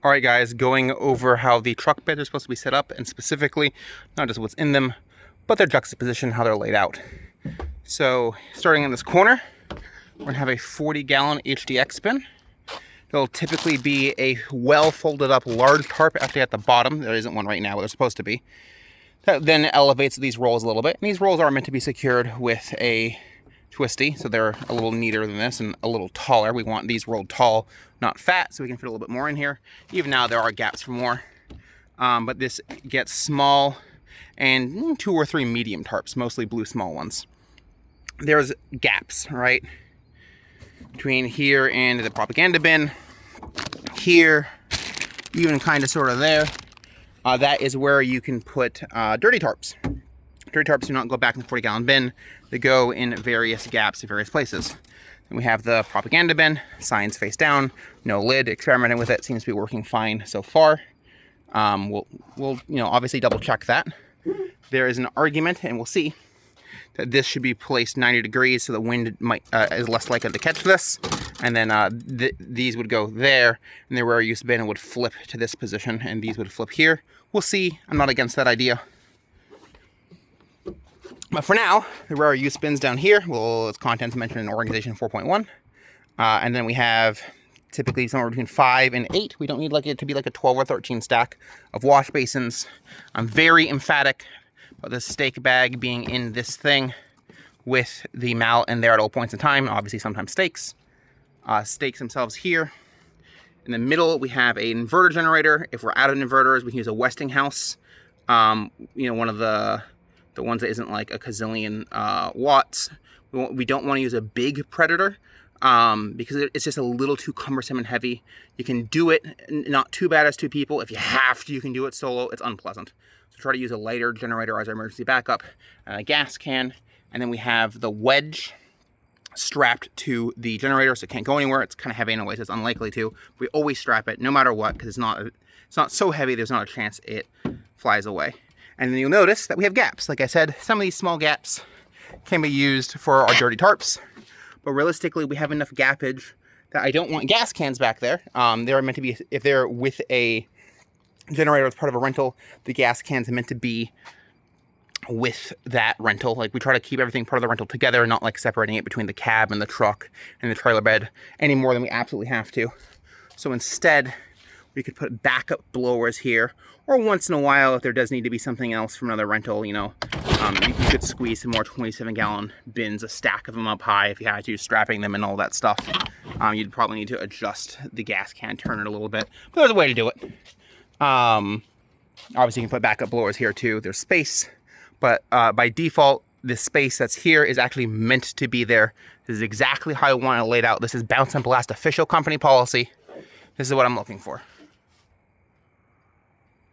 All right, guys, going over how the truck beds are supposed to be set up, and specifically, not just what's in them, but their juxtaposition, how they're laid out. So, starting in this corner, we're gonna have a 40-gallon HDX bin. It'll typically be a well folded up large tarp actually at the bottom. There isn't one right now, but there's supposed to be. That then elevates these rolls a little bit. And these rolls are meant to be secured with a twisty, so they're a little neater than this and a little taller. We want these rolled tall, not fat, so we can fit a little bit more in here. Even now there are gaps for more, but this gets small and 2 or 3 medium tarps, mostly blue small ones. There's gaps, right, between here and the propaganda bin, here, even kind of sort of there. That is where you can put dirty tarps. Dirty tarps do not go back in the 40-gallon bin. They go in various gaps in various places. And we have the propaganda bin, signs face down, no lid. Experimenting with it, seems to be working fine so far. We'll obviously double check that. There is an argument, and we'll see, that this should be placed 90 degrees so the wind is less likely to catch this. And then these would go there, and the rare use bin would flip to this position, and these would flip here. We'll see. I'm not against that idea. But for now, the rare use bins down here, its contents mentioned in Organization 4.1. And then we have typically somewhere between 5 and 8. We don't need it to be like a 12 or 13 stack of wash basins. I'm very emphatic about the steak bag being in this thing with the mallet in there at all points in time. Obviously, sometimes steaks. Steaks themselves here. In the middle, we have an inverter generator. If we're out of inverters, we can use a Westinghouse. One of the ones that isn't like a gazillion watts. We don't want to use a big Predator because it's just a little too cumbersome and heavy. You can do it not too bad as 2 people. If you have to, you can do it solo. It's unpleasant. So try to use a lighter generator as our emergency backup, and a gas can. And then we have the wedge strapped to the generator, so it can't go anywhere. It's kind of heavy anyways, it's unlikely to. We always strap it no matter what, because it's not so heavy there's not a chance it flies away. And then you'll notice that we have gaps. Like I said, some of these small gaps can be used for our dirty tarps, but realistically we have enough gappage that I don't want gas cans back there. They're meant to be, if they're with a generator as part of a rental, the gas cans are meant to be with that rental. Like, we try to keep everything part of the rental together, not like separating it between the cab and the truck and the trailer bed any more than we absolutely have to. So instead, we could put backup blowers here, or once in a while, if there does need to be something else from another rental, you could squeeze some more 27-gallon bins, a stack of them up high if you had to, strapping them and all that stuff. You'd probably need to adjust the gas can, turn it a little bit, but there's a way to do it. Obviously, you can put backup blowers here too. There's space. But by default, this space that's here is actually meant to be there. This is exactly how I want it laid out. This is Bounce and Blast official company policy. This is what I'm looking for.